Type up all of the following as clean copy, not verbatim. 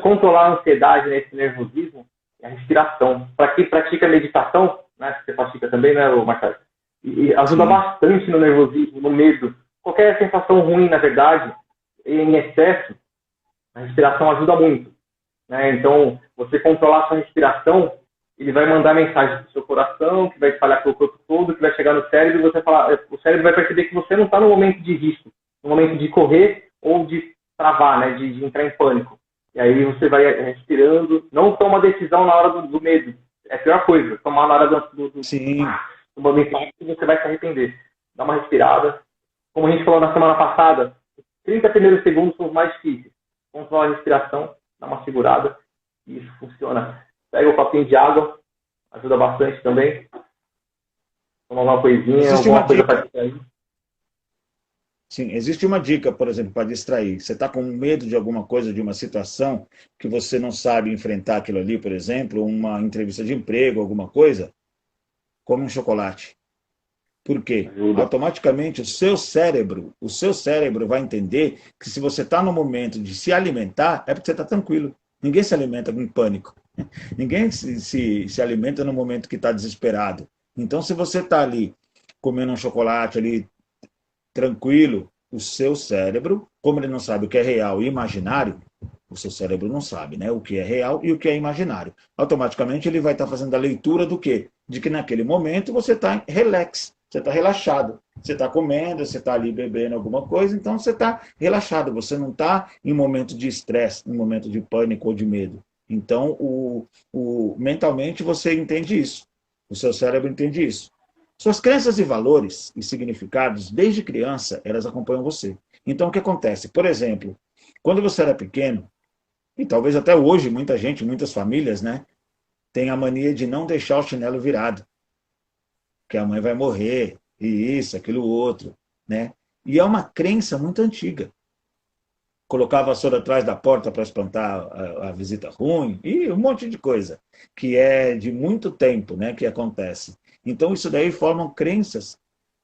controlar a ansiedade, né, esse nervosismo, é a respiração. Para quem pratica meditação, né, você pratica também, né, Marcelo? E ajuda Sim. bastante no nervosismo, no medo. Qualquer sensação ruim, na verdade, em excesso, a respiração ajuda muito. Né? Então, você controlar a sua respiração, ele vai mandar mensagem para o seu coração, que vai espalhar pelo corpo todo, que vai chegar no cérebro, e você falar, o cérebro vai perceber que você não está no momento de risco, no momento de correr ou de travar, né? De entrar em pânico. E aí você vai respirando, não toma decisão na hora do medo. É a pior coisa, tomar na hora Sim. do momento que você vai se arrepender. Dá uma respirada. Como a gente falou na semana passada, 30 primeiros segundos são os mais difíceis. Controla a respiração, dá uma segurada, e isso funciona. Pega um copinho de água, ajuda bastante também. Tomar uma coisinha, Existe uma alguma coisa para dica. distrair. Sim, existe uma dica, por exemplo, para distrair. Você está com medo de alguma coisa, de uma situação que você não sabe enfrentar aquilo ali, por exemplo, uma entrevista de emprego, alguma coisa, come um chocolate. Por quê? Ajuda. Automaticamente o seu cérebro vai entender que se você está no momento de se alimentar, é porque você está tranquilo. Ninguém se alimenta com pânico. Ninguém se alimenta no momento que está desesperado. Então, se você está ali comendo um chocolate ali tranquilo, o seu cérebro, como ele não sabe o que é real e imaginário, o seu cérebro não sabe, né? O que é real e o que é imaginário. Automaticamente ele vai estar fazendo a leitura do quê? De que naquele momento você está relax, você está relaxado. Você está comendo, você está ali bebendo alguma coisa, então você está relaxado, você não está em momento de estresse, em momento de pânico ou de medo. Então, mentalmente você entende isso. O seu cérebro entende isso. Suas crenças e valores e significados, desde criança, elas acompanham você. Então, o que acontece? Por exemplo, quando você era pequeno, e talvez até hoje, muita gente, muitas famílias, né, tem a mania de não deixar o chinelo virado, que a mãe vai morrer, e isso, aquilo outro, né? E é uma crença muito antiga. Colocar a vassoura atrás da porta para espantar a visita ruim, e um monte de coisa, que é de muito tempo, né, que acontece. Então, isso daí formam crenças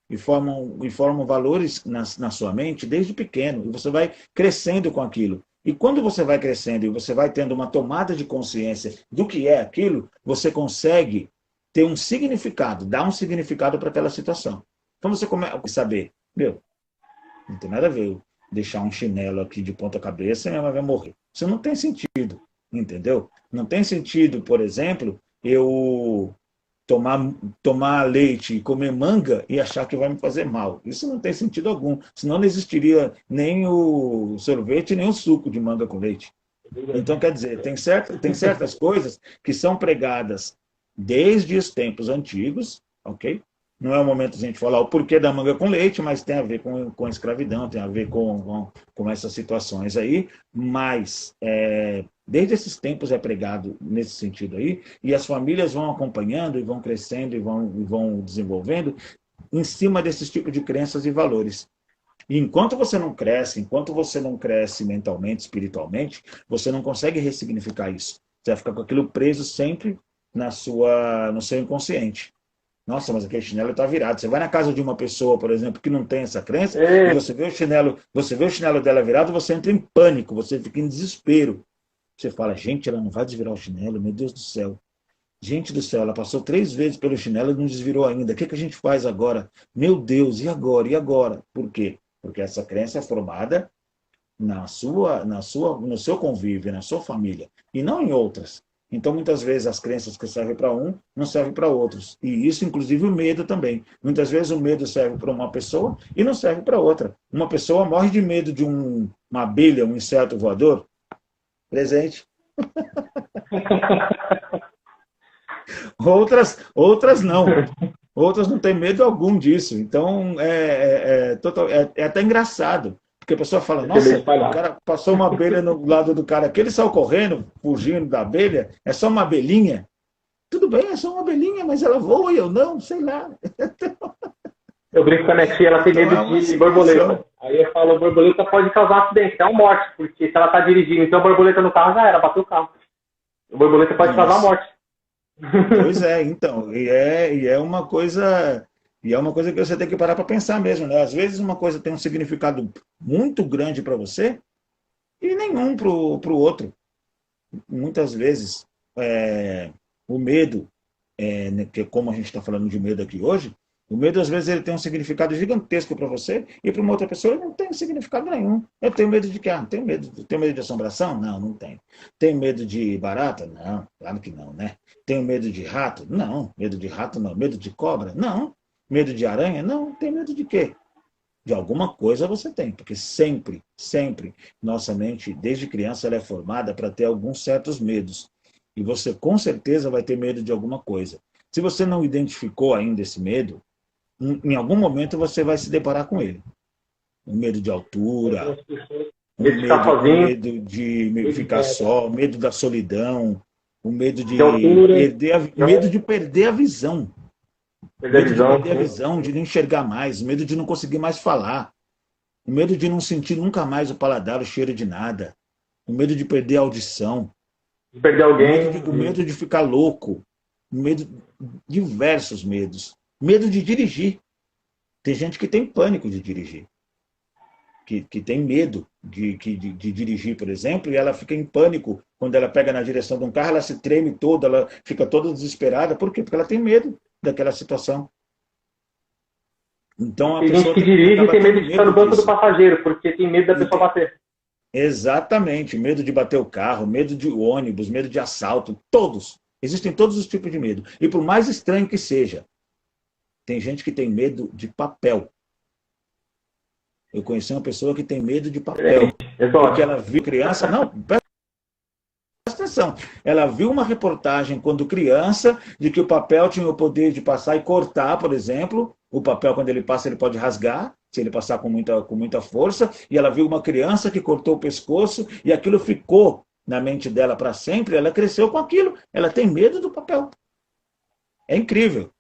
e formam valores na sua mente desde pequeno, e você vai crescendo com aquilo. E quando você vai crescendo e você vai tendo uma tomada de consciência do que é aquilo, você consegue ter um significado, dar um significado para aquela situação. Então você começa a saber, meu, não tem nada a ver eu deixar um chinelo aqui de ponta cabeça e minha mãe vai morrer. Isso não tem sentido, entendeu? Não tem sentido, por exemplo, eu tomar, tomar leite e comer manga e achar que vai me fazer mal. Isso não tem sentido algum. Senão não existiria nem o sorvete, nem o suco de manga com leite. Então, quer dizer, tem certas coisas que são pregadas desde os tempos antigos, ok? Não é o momento de a gente falar o porquê da manga com leite, mas tem a ver com a escravidão, tem a ver com essas situações aí, mas desde esses tempos é pregado nesse sentido aí, e as famílias vão acompanhando e vão crescendo e vão desenvolvendo em cima desses tipos de crenças e valores. E enquanto você não cresce mentalmente, espiritualmente, você não consegue ressignificar isso. Você vai ficar com aquilo preso sempre no seu inconsciente. Nossa, mas aquele chinelo está virado. Você vai na casa de uma pessoa, por exemplo, que não tem essa crença, e você vê o chinelo dela virado, você entra em pânico, você fica em desespero. Você fala, gente, ela não vai desvirar o chinelo, meu Deus do céu. Gente do céu, ela passou 3 vezes pelo chinelo e não desvirou ainda. O que a gente faz agora? Meu Deus, e agora? E agora? Por quê? Porque essa crença é formada no seu convívio, na sua família, e não em outras. Então, muitas vezes, as crenças que servem para um não servem para outros. E isso, inclusive, o medo também. Muitas vezes, o medo serve para uma pessoa e não serve para outra. Uma pessoa morre de medo de uma abelha, um inseto voador. Presente. Outras não. Outras não têm medo algum disso. Então, é até engraçado. Porque a pessoa fala, Esse é meio nossa, o espalhado. cara passou uma abelha no lado do cara aqui, ele saiu correndo, fugindo da abelha, é só uma abelhinha. Tudo bem, é só uma abelhinha, mas ela voa e eu não, sei lá. Eu brinco com a minha tia, ela tem Então medo é uma de situação. borboleta. Aí eu falo, borboleta pode causar acidente, é uma morte, porque se ela tá dirigindo, então a borboleta no carro já era, bateu o carro. A borboleta pode causar Nossa. morte. Pois é, então, e é uma coisa, que você tem que parar para pensar mesmo, né? Às vezes uma coisa tem um significado muito grande para você e nenhum para o outro. muitas vezes, o medo, que como a gente está falando de medo aqui hoje, o medo, às vezes, ele tem um significado gigantesco para você, e para uma outra pessoa ele não tem significado nenhum. Eu tenho medo de quê? Tenho medo de assombração? Não, não tenho. Tenho medo de barata? Não, claro que não, né? Tenho medo de rato? Não, medo de rato não. Medo de cobra? Não. Medo de aranha? Não. Tem medo de quê? De alguma coisa você tem, porque sempre, sempre, nossa mente, desde criança, ela é formada para ter alguns certos medos. E você, com certeza, vai ter medo de alguma coisa. Se você não identificou ainda esse medo, em algum momento você vai se deparar com ele. O medo de altura, o Medo de ficar sozinho. medo de ficar só, o medo da solidão, o medo de altura. medo de perder a visão. Perder a Medo de visão. perder a visão, de não enxergar mais, medo de não conseguir mais falar, o medo de não sentir nunca mais o paladar, o cheiro de nada, o medo de perder a audição, De perder alguém. o medo de ficar louco, diversos medos. Medo de dirigir. Tem gente que tem pânico de dirigir. Que tem medo de dirigir, por exemplo, e ela fica em pânico quando ela pega na direção de um carro, ela se treme toda, ela fica toda desesperada. Por quê? Porque ela tem medo daquela situação. Então, tem gente que dirige e tem medo de ficar no banco do passageiro, porque tem medo da pessoa bater. Exatamente. Medo de bater o carro, medo de ônibus, medo de assalto, todos. Existem todos os tipos de medo. E por mais estranho que seja, tem gente que tem medo de papel. Eu conheci uma pessoa que tem medo de papel. Porque ela viu criança... Não, presta atenção. Ela viu uma reportagem quando criança de que o papel tinha o poder de passar e cortar, por exemplo. O papel, quando ele passa, ele pode rasgar, se ele passar com muita força. E ela viu uma criança que cortou o pescoço e aquilo ficou na mente dela para sempre. Ela cresceu com aquilo. Ela tem medo do papel. É incrível.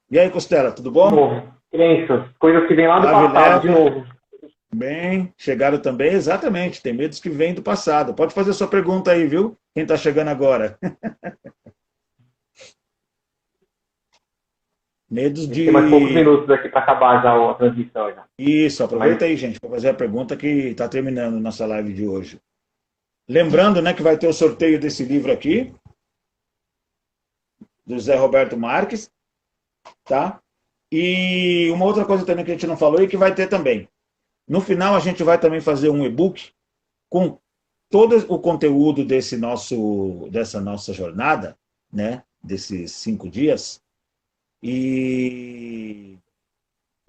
E aí, Costela, tudo bom? Crenças, coisas que vêm lá do passado, de novo. Bem, chegaram também, exatamente, tem medos que vêm do passado. Pode fazer sua pergunta aí, viu? Quem está chegando agora. Medos de... Tem mais poucos minutos aqui para acabar já a transmissão. Já. Isso, aproveita aí, gente, para fazer a pergunta que está terminando nossa live de hoje. Lembrando, né, que vai ter o sorteio desse livro aqui, do Zé Roberto Marques, tá? E uma outra coisa também que a gente não falou e que vai ter também. No final, a gente vai também fazer um e-book com todo o conteúdo dessa nossa jornada, né? Desses 5 dias. E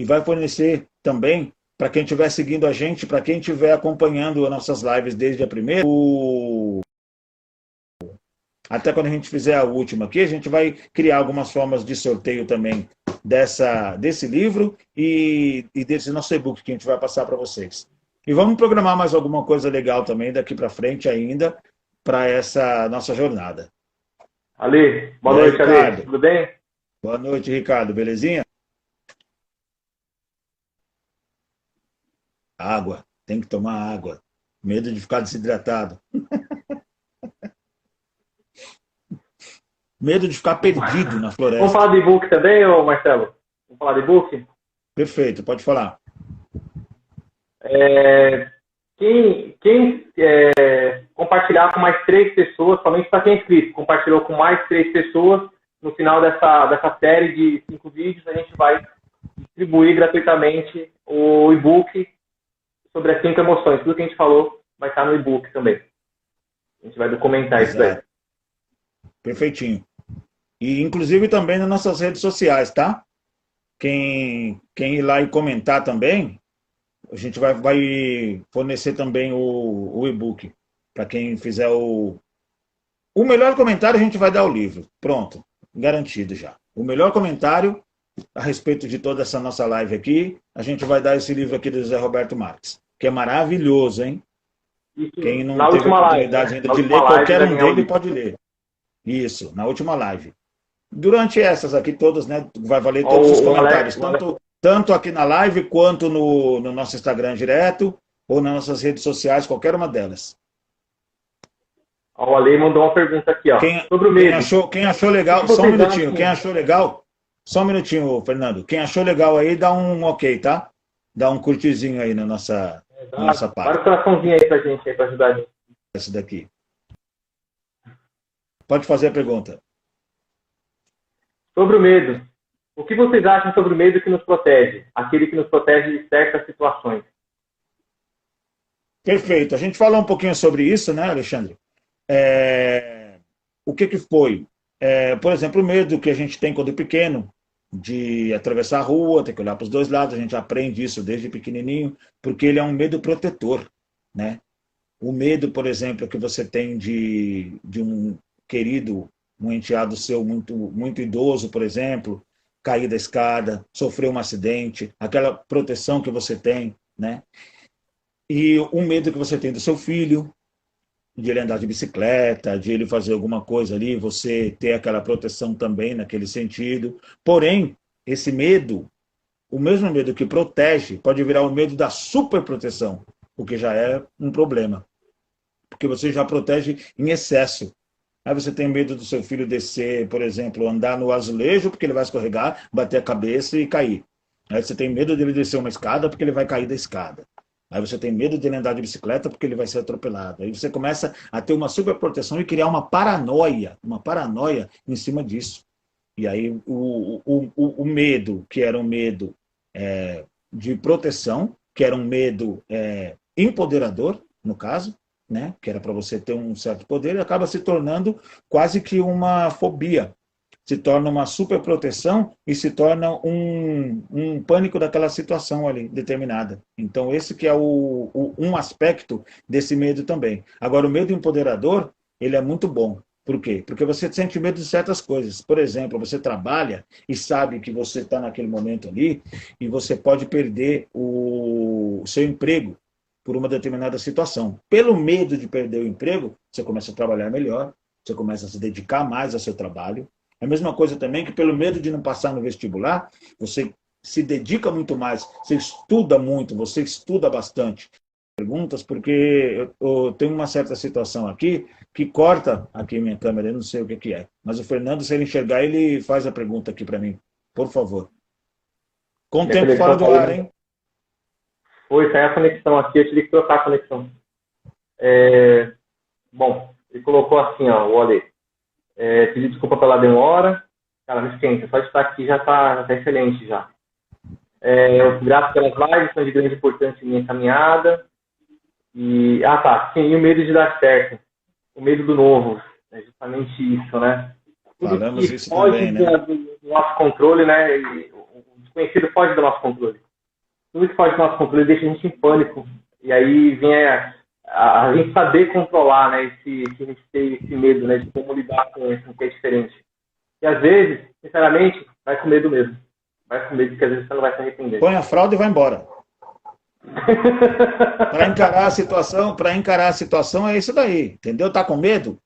vai fornecer também, para quem estiver seguindo a gente, para quem estiver acompanhando as nossas lives desde a primeira, até quando a gente fizer a última aqui, a gente vai criar algumas formas de sorteio também desse livro e desse nosso e-book que a gente vai passar para vocês. E vamos programar mais alguma coisa legal também daqui para frente ainda para essa nossa jornada. Ale, boa noite, Ale. Tudo bem? Boa noite, Ricardo. Belezinha? Água. Tem que tomar água. Medo de ficar desidratado. Medo de ficar perdido na floresta. Vamos falar de e-book também, ô Marcelo? Vamos falar de e-book? Perfeito, pode falar. Quem compartilhar com mais 3 pessoas, somente para quem é inscrito, compartilhou com mais 3 pessoas, no final dessa série de 5 vídeos, a gente vai distribuir gratuitamente o e-book sobre as 5 emoções. Tudo que a gente falou vai estar no e-book também. A gente vai documentar isso daí. Perfeitinho. E inclusive também nas nossas redes sociais, tá? Quem ir lá e comentar também, a gente vai fornecer também o e-book. Para quem fizer o melhor comentário, a gente vai dar o livro. Pronto, garantido já. O melhor comentário a respeito de toda essa nossa live aqui, a gente vai dar esse livro aqui do José Roberto Marques, que é maravilhoso, hein? Isso, quem não teve a oportunidade ainda de ler, qualquer um dele pode ler. Isso, na última live. Durante essas aqui todas, né, vai valer todos os comentários, tanto aqui na live, quanto no nosso Instagram direto, ou nas nossas redes sociais, qualquer uma delas. O Ale mandou uma pergunta aqui, ó, sobre o medo. Quem achou legal, só um minutinho, quem achou legal, só um minutinho, Fernando, quem achou legal aí, dá um ok, tá? Dá um curtizinho aí na nossa página. Dá um coraçãozinho aí pra gente, aí, pra ajudar a gente. Esse daqui. Pode fazer a pergunta. Sobre o medo. O que vocês acham sobre o medo que nos protege? Aquele que nos protege de certas situações. Perfeito. A gente falou um pouquinho sobre isso, né, Alexandre? O que foi? Por exemplo, o medo que a gente tem quando é pequeno, de atravessar a rua, ter que olhar para os dois lados, a gente aprende isso desde pequenininho, porque ele é um medo protetor, né? O medo, por exemplo, que você tem de um querido, um enteado seu muito idoso, por exemplo, cair da escada, sofrer um acidente, aquela proteção que você tem, né? E o medo que você tem do seu filho, de ele andar de bicicleta, de ele fazer alguma coisa ali, você ter aquela proteção também naquele sentido. Porém, esse medo, o mesmo medo que protege, pode virar o medo da superproteção, o que já é um problema. Porque você já protege em excesso. Aí você tem medo do seu filho descer, por exemplo, andar no azulejo, porque ele vai escorregar, bater a cabeça e cair. Aí você tem medo dele descer uma escada, porque ele vai cair da escada. Aí você tem medo de ele andar de bicicleta porque ele vai ser atropelado. Aí você começa a ter uma superproteção e criar uma paranoia em cima disso. E aí o medo, que era um medo de proteção, que era um medo empoderador, no caso, né? Que era para você ter um certo poder, acaba se tornando quase que uma fobia. Se torna uma superproteção e se torna um pânico daquela situação ali, determinada. Então, esse que é um aspecto desse medo também. Agora, o medo empoderador, ele é muito bom. Por quê? Porque você sente medo de certas coisas. Por exemplo, você trabalha e sabe que você está naquele momento ali e você pode perder o seu emprego por uma determinada situação. Pelo medo de perder o emprego, você começa a trabalhar melhor, você começa a se dedicar mais ao seu trabalho. É a mesma coisa também que pelo medo de não passar no vestibular, você se dedica muito mais, você estuda muito, você estuda bastante. Perguntas, porque eu tenho uma certa situação aqui que corta aqui minha câmera, eu não sei o que é. Mas o Fernando, se ele enxergar, ele faz a pergunta aqui para mim, por favor. Com o tempo fora do ar, hein? Foi, saiu a conexão aqui, eu tive que trocar a conexão. Bom, ele colocou assim, ó, o Ale. Pedir desculpa pela demora. Cara, não esquenta, só de estar aqui já tá excelente já. Grato pelas lives, são de grande importância em minha caminhada. Sim, e o medo de dar certo. O medo do novo. É justamente isso, né? Falamos isso também, né? Do nosso controle, né? O desconhecido foge do nosse controle. Tudo que foge do nosso controle deixa a gente em pânico. E aí vem a gente saber controlar, né, esse medo, né, de como lidar com isso, que é diferente. E às vezes, sinceramente, vai com medo mesmo. Vai com medo, que às vezes você não vai se arrepender. Põe a fralda e vai embora. Para encarar a situação é isso daí, entendeu? Tá com medo?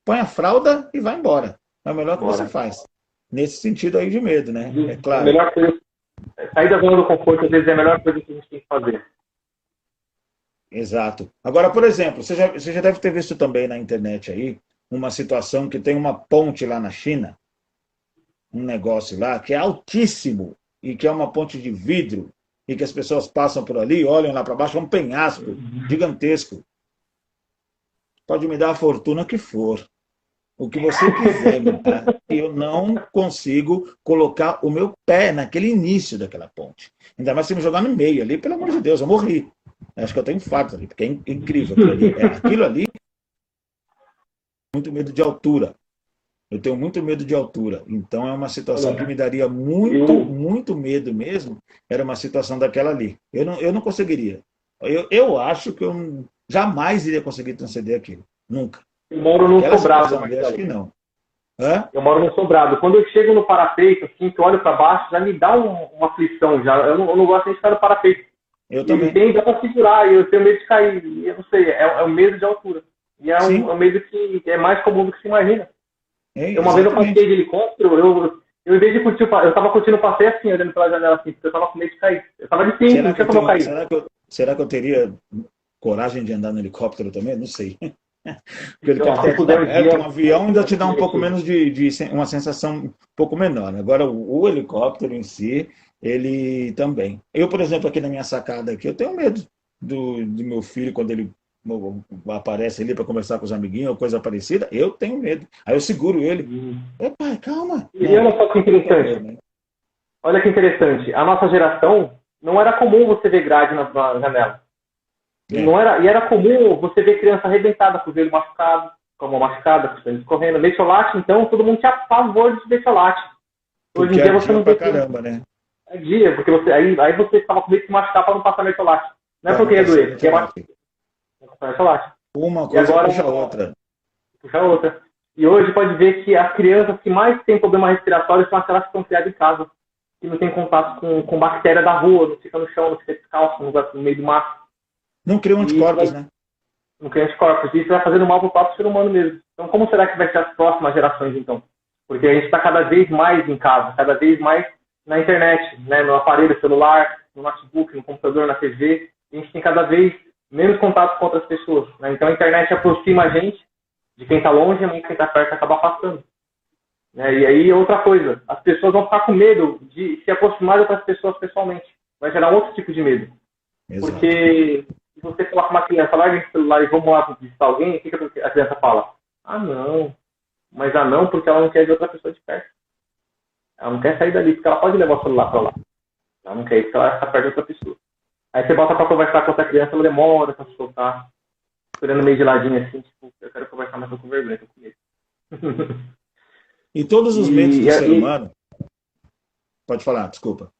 Põe a fralda e vai embora. É o melhor que você faz. Nesse sentido aí de medo, né? É claro. A melhor coisa, sair da zona do conforto, às vezes, é a melhor coisa que a gente tem que fazer. Exato. Agora, por exemplo, você já deve ter visto também na internet aí uma situação que tem uma ponte lá na China, um negócio lá que é altíssimo e que é uma ponte de vidro e que as pessoas passam por ali, olham lá para baixo, é um penhasco gigantesco. Pode me dar a fortuna que for, o que você quiser me dar, eu não consigo colocar o meu pé naquele início daquela ponte. Ainda mais se me jogar no meio ali, pelo amor de Deus, eu morri. Acho que eu tenho infarto ali, porque é incrível aquilo ali. Aquilo ali, muito medo de altura. Eu tenho muito medo de altura. Então é uma situação que me daria muito medo mesmo. Era uma situação daquela ali. Eu não conseguiria. Eu acho que eu jamais iria conseguir transcender aquilo. Nunca. Eu moro num sobrado. Acho que não. Eu moro num sobrado. Quando eu chego no parapeito, assim, que eu olho para baixo, já me dá uma aflição. Eu não gosto nem de ficar no parapeito. Eu também. Dá para segurar, e eu tenho medo de cair. Eu não sei, é um medo de altura. E é um medo que é mais comum do que se imagina. Uma vez eu passei de helicóptero, eu em vez de curtir, eu tava curtindo o passeio assim, olhando pela janela assim, porque eu tava com medo de cair. Eu tava de cima, não tinha como eu cair. Será que eu teria coragem de andar no helicóptero também? Não sei. Porque o helicóptero é perto, um avião ainda te dá um pouco menos de uma sensação um pouco menor. Agora, o helicóptero em si, ele também. Eu, por exemplo, aqui na minha sacada aqui, eu tenho medo do meu filho quando ele aparece ali para conversar com os amiguinhos ou coisa parecida, eu tenho medo. Aí eu seguro ele. Pai, calma. E olha só que interessante. Né? Olha que interessante. A nossa geração, não era comum você ver grade na janela. E era comum você ver criança arrebentada, com o joelho machucado, com a mão machucada, com o sangue escorrendo. Metiolate, então, todo mundo tinha pavor de metiolate. Hoje em dia você não vê caramba, né? É dia, porque aí você ficava com medo de se machucar para não passar metiolate. Não é porque ia doer, porque é metiolate. Uma coisa agora, puxa a outra. Puxa a outra. E hoje pode ver que as crianças que mais têm problema respiratório são aquelas que estão criadas em casa, que não tem contato com bactéria da rua, não fica no chão, não fica descalço, no meio do mato. Não cria anticorpos, né? Não cria anticorpos. E isso vai fazendo mal para o próprio ser humano mesmo. Então, como será que vai ser as próximas gerações, então? Porque a gente está cada vez mais em casa, cada vez mais na internet, né? No aparelho celular, no notebook, no computador, na TV. A gente tem cada vez menos contato com outras pessoas. Né? Então, a internet aproxima a gente de quem está longe, e quem está perto acaba afastando. Né? E aí, outra coisa, as pessoas vão ficar com medo de se aproximar de outras pessoas pessoalmente. Vai gerar outro tipo de medo. Exato. Porque se você coloca uma criança, larga esse celular e vamos lá visitar alguém, o que a criança fala? Ah, não. Mas não, porque ela não quer ver outra pessoa de perto. Ela não quer sair dali, porque ela pode levar o celular para lá. Ela não quer ir, porque ela vai ficar perto de outra pessoa. Aí você bota para conversar com outra criança, ela demora para se soltar. Olhando meio de ladinho assim, tipo, eu quero conversar, mas tô com vergonha, tô com medo. E todos os medos do ser humano... Pode falar, desculpa.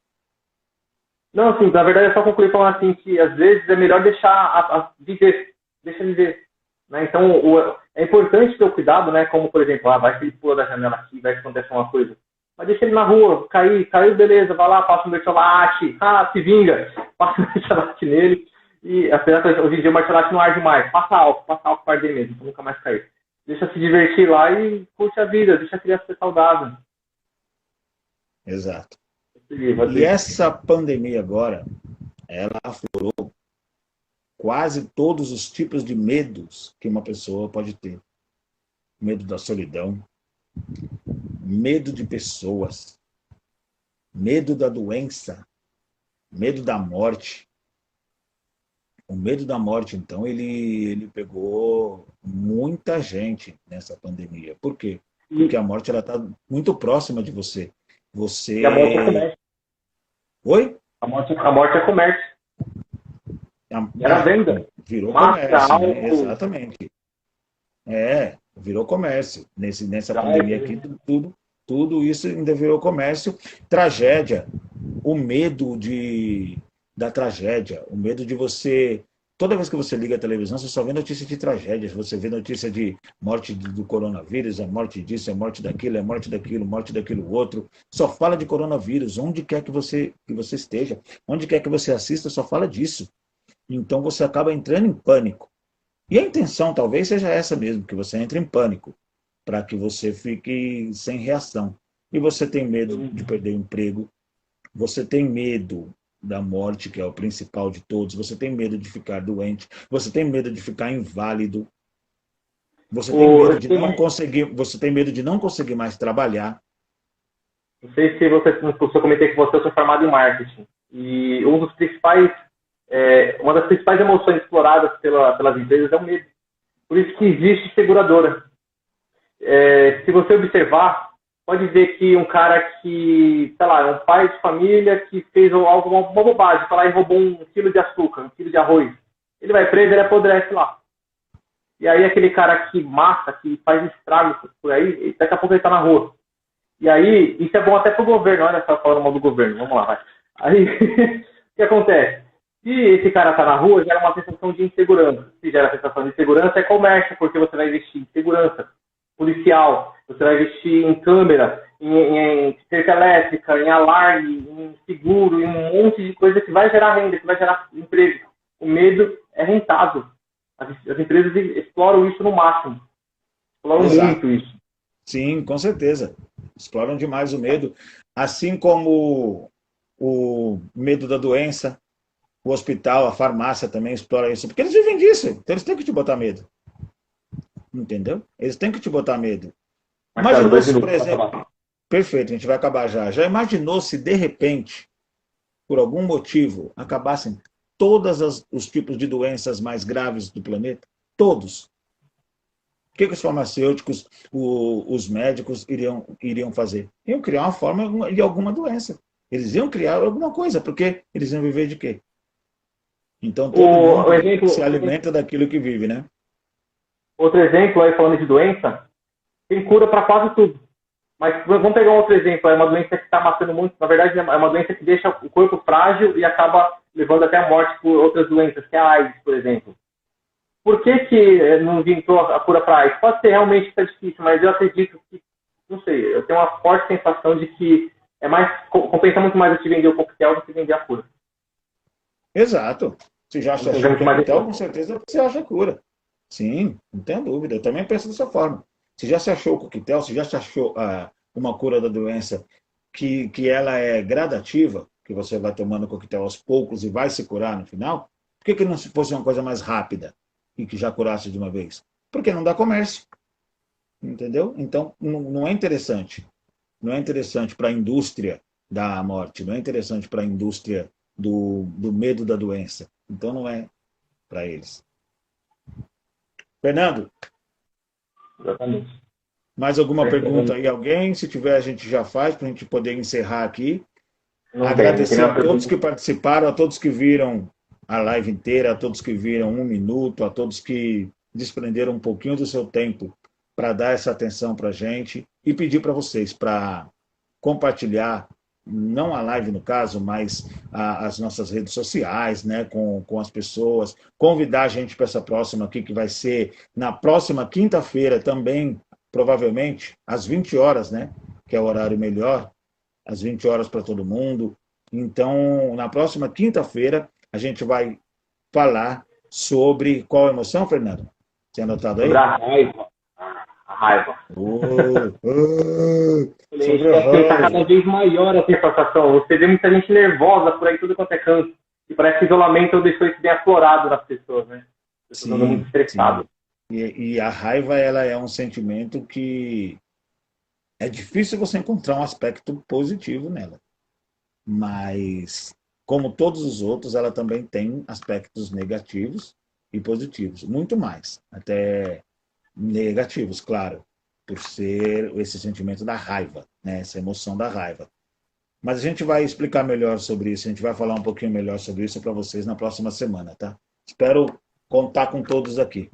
Não, assim, na verdade é só concluir falando assim que às vezes é melhor deixar viver, deixa viver. Né? Então é importante ter o cuidado, né? Como por exemplo, vai que ele pula da janela aqui, vai que acontece uma coisa. Mas deixa ele na rua, caiu, beleza, vai lá, passa um mertiolate, se vinga, passa um mertiolate nele. E apesar que hoje em dia o mertiolate não arde mais, passa álcool para arder mesmo, para nunca mais cair. Deixa se divertir lá e curte a vida, deixa a criança ser saudável. Exato. E essa pandemia agora, ela aflorou quase todos os tipos de medos que uma pessoa pode ter. Medo da solidão, medo de pessoas, medo da doença, medo da morte. O medo da morte, então, ele pegou muita gente nessa pandemia. Por quê? Porque a morte está muito próxima de você. E a morte é comércio. Oi? A morte é comércio. Era venda. Virou comércio, né? Exatamente. Virou comércio. Nessa pandemia aqui, tudo isso ainda virou comércio. Tragédia. O medo da tragédia. O medo de você... Toda vez que você liga a televisão, você só vê notícia de tragédias. Você vê notícia de morte do coronavírus, a morte disso, a morte daquilo, a morte daquilo outro. Só fala de coronavírus. Onde quer que você esteja, onde quer que você assista, só fala disso. Então você acaba entrando em pânico. E a intenção talvez seja essa mesmo, que você entre em pânico, para que você fique sem reação. E você tem medo de perder o emprego, você tem medo da morte, que é o principal de todos, você tem medo de ficar doente, você tem medo de ficar inválido, você tem medo de não conseguir, você tem medo de não conseguir mais trabalhar. Não sei se eu comentei com você, eu sou formado em marketing. E uma das principais emoções exploradas pelas empresas é o medo. Por isso que existe seguradora. Se você observar, pode ver que um cara que, sei lá, é um pai de família que fez uma bobagem, sei lá, e roubou 1 quilo de açúcar, 1 quilo de arroz. Ele vai preso, ele apodrece lá. E aí aquele cara que mata, que faz estrago por aí, daqui a pouco ele tá na rua. E aí, isso é bom até pro governo, olha só falando mal do governo, vamos lá, vai. Aí, o que acontece? Se esse cara tá na rua, gera uma sensação de insegurança. Se gera sensação de insegurança, é comércio, porque você vai investir em segurança policial, você vai investir em câmera, em cerca elétrica, em alarme, em seguro, em um monte de coisa que vai gerar renda, que vai gerar emprego. O medo é rentável. As empresas exploram isso no máximo. Exploram muito isso. Sim, com certeza. Exploram demais o medo. Assim como o medo da doença, o hospital, a farmácia também explora isso. Porque eles vivem disso. Então eles têm que te botar medo. Entendeu? Eles têm que te botar medo. Imaginou se, por exemplo... Perfeito, a gente vai acabar já. Já imaginou se, de repente, por algum motivo, acabassem todos os tipos de doenças mais graves do planeta? Todos. O que os farmacêuticos, os médicos iriam fazer? Iam criar uma forma de alguma doença. Eles iam criar alguma coisa, porque eles iam viver de quê? Então, todo mundo se alimenta daquilo que vive, né? Outro exemplo, aí falando de doença, tem cura para quase tudo. Mas vamos pegar um outro exemplo, é uma doença que está matando muito, na verdade é uma doença que deixa o corpo frágil e acaba levando até a morte por outras doenças, que é a AIDS, por exemplo. Por que não inventou a cura para a AIDS? Pode ser realmente que está difícil, mas eu acredito que, não sei, eu tenho uma forte sensação de que compensa muito mais eu te vender o coquetel do que vender a cura. Exato. Você já achou o coquetel, com certeza você acha a cura. Sim, não tem dúvida. Eu também penso dessa forma. Se já se achou o coquetel, se já se achou uma cura da doença que ela é gradativa, que você vai tomando o coquetel aos poucos e vai se curar no final, por que não se fosse uma coisa mais rápida e que já curasse de uma vez? Porque não dá comércio. Entendeu? Então, não é interessante. Não é interessante para a indústria da morte, não é interessante para a indústria do medo da doença. Então, não é para eles. Fernando? Exatamente. Mais alguma pergunta aí, alguém? Se tiver, a gente já faz, para a gente poder encerrar aqui. Agradecer a todos que participaram, a todos que viram a live inteira, a todos que viram 1 minuto, a todos que desprenderam um pouquinho do seu tempo para dar essa atenção para a gente e pedir para vocês para compartilhar, não a live no caso, mas as nossas redes sociais, né, com as pessoas, convidar a gente para essa próxima aqui, que vai ser na próxima quinta-feira também, provavelmente, às 20 horas, né, que é o horário melhor, às 20 horas para todo mundo. Então, na próxima quinta-feira, a gente vai falar sobre qual emoção, Fernando? Você anotado aí? Sobre a raiva. A raiva. Sobre a raiva. Está cada vez maior a sensação. Você vê muita gente nervosa por aí, tudo quanto é canto. E parece que o isolamento deixou isso bem aflorado nas pessoas, né? Todo mundo muito estressado. E a raiva, ela é um sentimento que é difícil você encontrar um aspecto positivo nela. Mas, como todos os outros, ela também tem aspectos negativos e positivos. Muito mais. Até negativos, claro. Por ser esse sentimento da raiva, né? Essa emoção da raiva. Mas a gente vai explicar melhor sobre isso. A gente vai falar um pouquinho melhor sobre isso para vocês na próxima semana, tá? Espero contar com todos aqui.